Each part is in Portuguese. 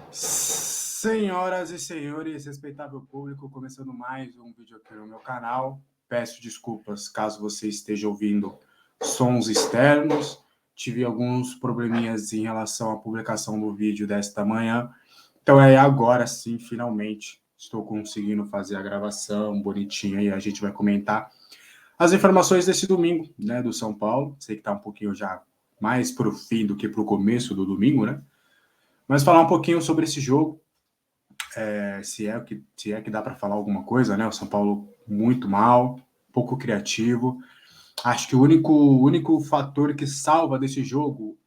Senhoras e senhores, respeitável público, começando mais um vídeo aqui no meu canal. Peço desculpas caso você esteja ouvindo sons externos. Tive alguns probleminhas em relação à publicação do vídeo desta manhã. Então agora sim, finalmente, estou conseguindo fazer a gravação bonitinha e a gente vai comentar as informações desse domingo, né, do São Paulo. Sei que está um pouquinho já mais para o fim do que para o começo do domingo, né? Mas falar um pouquinho sobre esse jogo. Se é que dá para falar alguma coisa, né? O São Paulo muito mal, pouco criativo. Acho que o único fator que salva desse jogo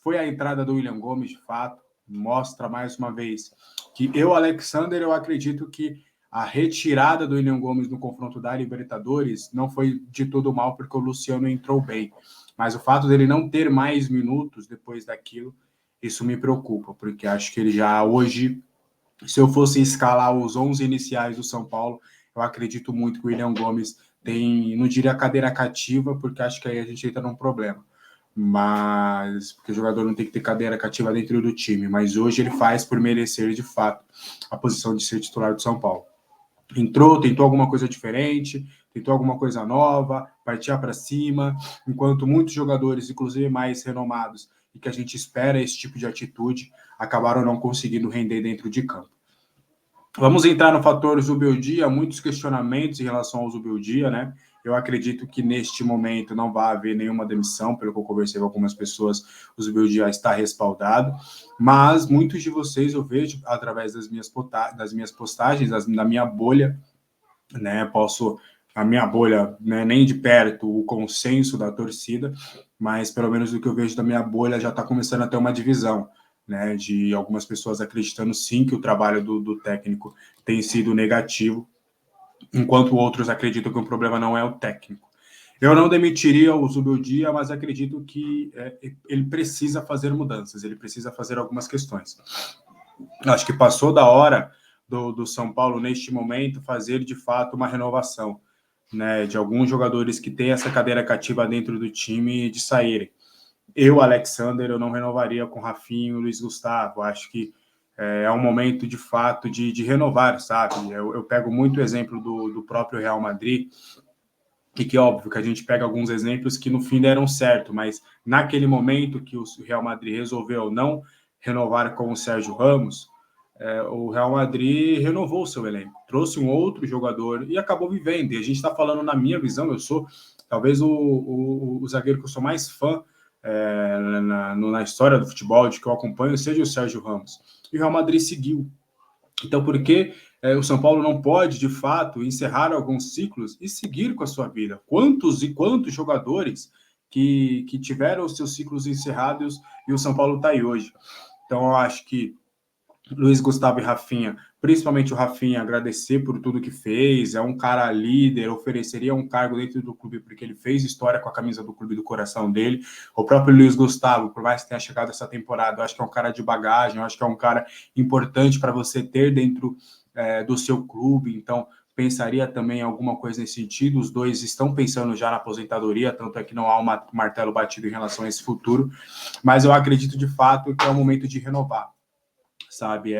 foi a entrada do William Gomes, de fato. Mostra mais uma vez que Alexander, eu acredito que a retirada do William Gomes no confronto da Libertadores não foi de todo mal, porque o Luciano entrou bem. Mas o fato dele não ter mais minutos depois daquilo, isso me preocupa, porque acho que ele já hoje, se eu fosse escalar os 11 iniciais do São Paulo, eu acredito muito que o William Gomes tem, não diria cadeira cativa, porque acho que aí a gente entra num problema. Mas, porque o jogador não tem que ter cadeira cativa dentro do time, mas hoje ele faz por merecer, de fato, a posição de ser titular do São Paulo. Entrou, tentou alguma coisa diferente, tentou alguma coisa nova, partia para cima, enquanto muitos jogadores, inclusive mais renomados, e que a gente espera esse tipo de atitude, acabaram não conseguindo render dentro de campo. Vamos entrar no fator Zubeldia, muitos questionamentos em relação ao Zubeldia, né? Eu acredito que neste momento não vai haver nenhuma demissão, pelo que eu conversei com algumas pessoas, o Zubeldia está respaldado, mas muitos de vocês eu vejo através das minhas postagens, da minha bolha, né? A minha bolha, né, nem de perto o consenso da torcida, mas pelo menos do que eu vejo da minha bolha já está começando a ter uma divisão, né, de algumas pessoas acreditando sim que o trabalho do técnico tem sido negativo, enquanto outros acreditam que o problema não é o técnico. Eu não demitiria o Zubeldia, mas acredito que ele precisa fazer mudanças, ele precisa fazer algumas questões. Acho que passou da hora do São Paulo, neste momento, fazer de fato uma renovação, né, de alguns jogadores que têm essa cadeira cativa dentro do time de saírem. Alexander, eu não renovaria com Rafinho e Luiz Gustavo. Acho que é um momento, de fato, de renovar, sabe? Eu pego muito o exemplo do próprio Real Madrid, e que, óbvio, que a gente pega alguns exemplos que no fim deram certo, mas naquele momento que o Real Madrid resolveu não renovar com o Sérgio Ramos, o Real Madrid renovou o seu elenco, trouxe um outro jogador e acabou vivendo. E a gente está falando, na minha visão, eu sou talvez o zagueiro que eu sou mais fã na história do futebol, de que eu acompanho, seja o Sérgio Ramos. E o Real Madrid seguiu. Então, por que o São Paulo não pode, de fato, encerrar alguns ciclos e seguir com a sua vida? Quantos e quantos jogadores que tiveram os seus ciclos encerrados e o São Paulo está aí hoje? Então, eu acho que Luiz Gustavo e Rafinha, principalmente o Rafinha, agradecer por tudo que fez, é um cara líder, ofereceria um cargo dentro do clube porque ele fez história com a camisa do clube do coração dele. O próprio Luiz Gustavo, por mais que tenha chegado essa temporada, eu acho que é um cara de bagagem, eu acho que é um cara importante para você ter dentro do seu clube, então pensaria também em alguma coisa nesse sentido. Os dois estão pensando já na aposentadoria, tanto é que não há um martelo batido em relação a esse futuro, mas eu acredito de fato que é o momento de renovar, sabe?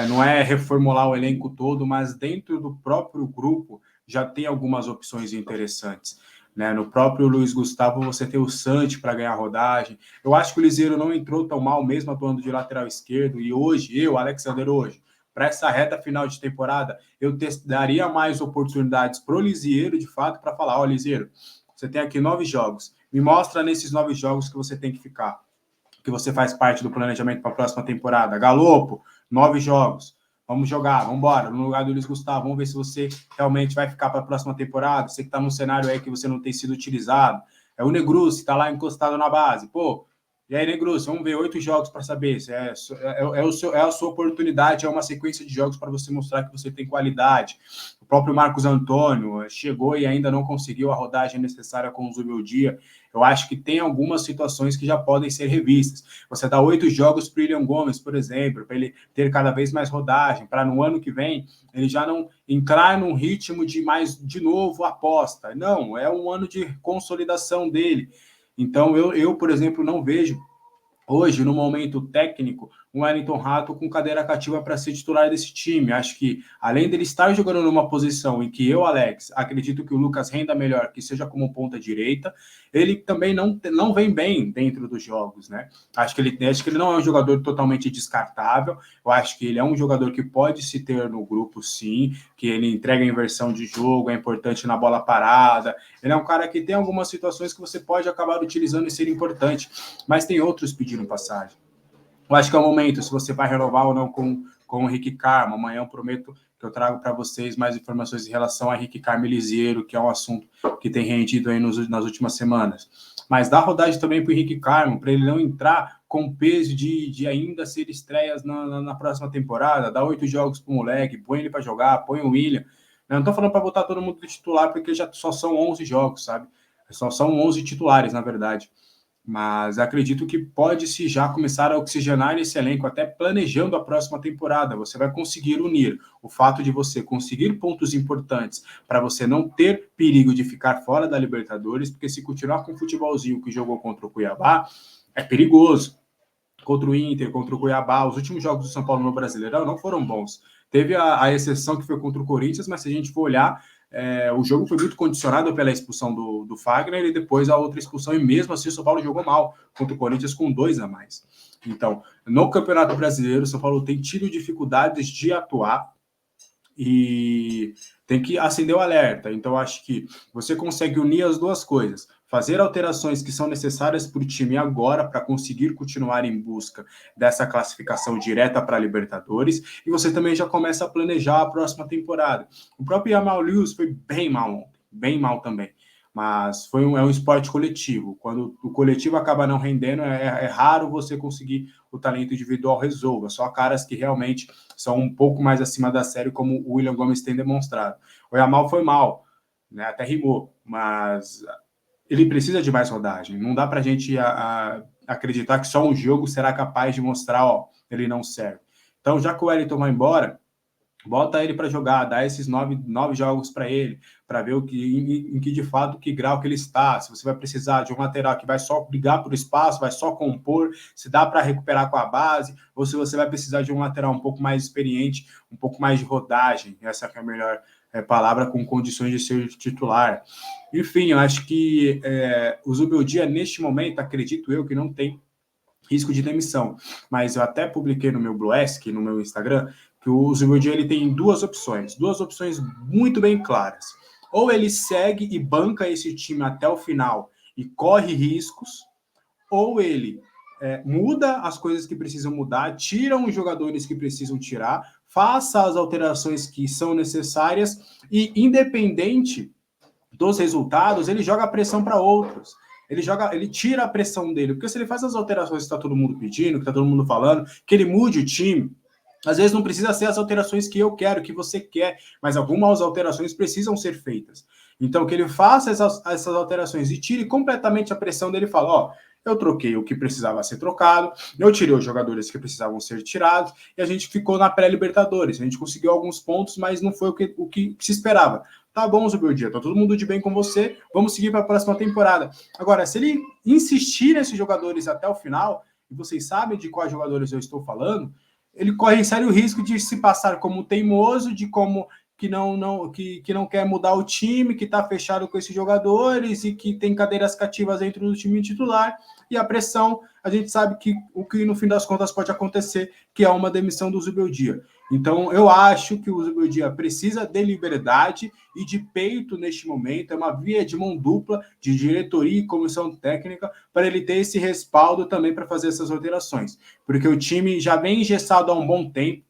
Não é reformular o elenco todo, mas dentro do próprio grupo já tem algumas opções interessantes. Né? No próprio Luiz Gustavo, você tem o Santi para ganhar rodagem. Eu acho que o Liseiro não entrou tão mal, mesmo atuando de lateral esquerdo. E hoje, Alexander, para essa reta final de temporada, eu daria mais oportunidades para o Liseiro, de fato, para falar: ó, Liseiro, você tem aqui 9 jogos. Me mostra nesses 9 jogos que você tem que ficar, que você faz parte do planejamento para a próxima temporada. Galopo, 9 jogos. Vamos jogar, vamos embora. No lugar do Luiz Gustavo, vamos ver se você realmente vai ficar para a próxima temporada. Você que está num cenário aí que você não tem sido utilizado. É o Negrucci, está lá encostado na base. Pô, e aí, Negrucci, vamos ver 8 jogos para saber. Se é a sua oportunidade, é uma sequência de jogos para você mostrar que você tem qualidade. O próprio Marcos Antônio chegou e ainda não conseguiu a rodagem necessária com o Zubeldia. Eu acho que tem algumas situações que já podem ser revistas. Você dá 8 jogos para o William Gomes, por exemplo, para ele ter cada vez mais rodagem, para no ano que vem ele já não entrar num ritmo de mais, de novo, aposta. Não, é um ano de consolidação dele. Então, eu por exemplo, não vejo hoje, no momento técnico, um Wellington Rato com cadeira cativa para ser titular desse time. Acho que, além dele estar jogando numa posição em que eu, Alex, acredito que o Lucas renda melhor, que seja como ponta direita, ele também não vem bem dentro dos jogos, né? Acho que ele não é um jogador totalmente descartável. Eu acho que ele é um jogador que pode se ter no grupo, sim, que ele entrega inversão de jogo, é importante na bola parada. Ele é um cara que tem algumas situações que você pode acabar utilizando e ser importante, mas tem outros pedindo passagem. Eu acho que é o momento, se você vai renovar ou não com o Henrique Carmo. Amanhã eu prometo que eu trago para vocês mais informações em relação a Henrique Carmo e Liseiro, que é um assunto que tem rendido aí nas últimas semanas. Mas dá rodagem também para o Henrique Carmo, para ele não entrar com peso de ainda ser estreias na próxima temporada. Dá 8 jogos para o moleque, põe ele para jogar, põe o William. Eu não estou falando para botar todo mundo de titular, porque já só são 11 jogos, sabe? Só são 11 titulares, na verdade. Mas acredito que pode-se já começar a oxigenar esse elenco, até planejando a próxima temporada. Você vai conseguir unir o fato de você conseguir pontos importantes para você não ter perigo de ficar fora da Libertadores, porque se continuar com o futebolzinho que jogou contra o Cuiabá, é perigoso. Contra o Inter, contra o Cuiabá, os últimos jogos do São Paulo no Brasileirão não foram bons. Teve a exceção que foi contra o Corinthians, mas se a gente for olhar, o jogo foi muito condicionado pela expulsão do Fagner e depois a outra expulsão, e mesmo assim o São Paulo jogou mal contra o Corinthians com 2 a mais. Então, no Campeonato Brasileiro, o São Paulo tem tido dificuldades de atuar e tem que acender o alerta. Então, acho que você consegue unir as duas coisas. Fazer alterações que são necessárias para o time agora para conseguir continuar em busca dessa classificação direta para a Libertadores, e você também já começa a planejar a próxima temporada. O próprio Jamal Lewis foi bem mal ontem, bem mal também, mas é um esporte coletivo. Quando o coletivo acaba não rendendo, é raro você conseguir o talento individual resolva, só caras que realmente são um pouco mais acima da série, como o William Gomes tem demonstrado. O Jamal foi mal, né? Até rimou, mas ele precisa de mais rodagem. Não dá para a gente acreditar que só um jogo será capaz de mostrar, ele não serve. Então, já que o Wellington vai embora, bota ele para jogar, dá esses 9 jogos para ele, para ver em que de fato, que grau que ele está. Se você vai precisar de um lateral que vai só brigar por espaço, vai só compor, se dá para recuperar com a base, ou se você vai precisar de um lateral um pouco mais experiente, um pouco mais de rodagem. Essa é a melhor palavra, com condições de ser titular. Enfim, eu acho que o Zubeldia, neste momento, acredito eu que não tem risco de demissão. Mas eu até publiquei no meu Bluesk, no meu Instagram, que o Zubeldia ele tem duas opções muito bem claras. Ou ele segue e banca esse time até o final e corre riscos, ou ele muda as coisas que precisam mudar, tira os jogadores que precisam tirar, faça as alterações que são necessárias e, independente dos resultados, ele joga a pressão para outros. Ele tira a pressão dele, porque se ele faz as alterações que está todo mundo pedindo, que está todo mundo falando, que ele mude o time, às vezes não precisa ser as alterações que eu quero, que você quer, mas algumas alterações precisam ser feitas. Então, que ele faça essas alterações e tire completamente a pressão dele e fala, eu troquei o que precisava ser trocado, eu tirei os jogadores que precisavam ser tirados, e a gente ficou na pré-Libertadores. A gente conseguiu alguns pontos, mas não foi o que se esperava. Tá bom, Zubeldia, tá todo mundo de bem com você, vamos seguir para a próxima temporada. Agora, se ele insistir nesses jogadores até o final, e vocês sabem de quais jogadores eu estou falando, ele corre sério risco de se passar como teimoso, de como que não quer mudar o time, que está fechado com esses jogadores e que tem cadeiras cativas dentro do time titular, e a pressão, a gente sabe que o que no fim das contas pode acontecer, que é uma demissão do Zubeldia. Então, eu acho que o Zubeldia precisa de liberdade e de peito neste momento, é uma via de mão dupla de diretoria e comissão técnica para ele ter esse respaldo também para fazer essas alterações, porque o time já vem engessado há um bom tempo.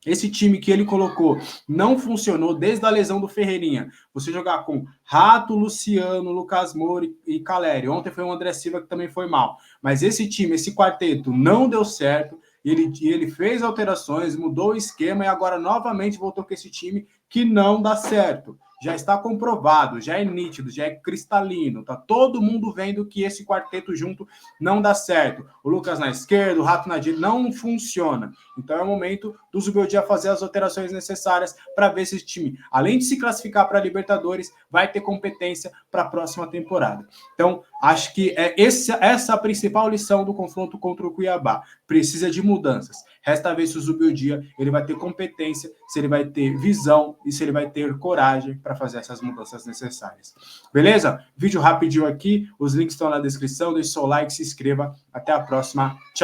Esse time que ele colocou não funcionou desde a lesão do Ferreirinha. Você jogar com Rato, Luciano, Lucas Moura e Caleri. Ontem foi o André Silva que também foi mal. Mas esse time, esse quarteto não deu certo. Ele fez alterações, mudou o esquema e agora novamente voltou com esse time que não dá certo. já está comprovado, já é nítido, já é cristalino, tá todo mundo vendo que esse quarteto junto não dá certo. O Lucas na esquerda, o Rato na direita, não funciona. Então é o momento do Zubeldia fazer as alterações necessárias para ver se esse time, além de se classificar para a Libertadores, vai ter competência para a próxima temporada. Então, acho que é essa a principal lição do confronto contra o Cuiabá. Precisa de mudanças. Resta ver se o Zubeldia ele vai ter competência, se ele vai ter visão e se ele vai ter coragem para fazer essas mudanças necessárias. Beleza? Vídeo rapidinho aqui, os links estão na descrição, deixe seu like, se inscreva. Até a próxima. Tchau!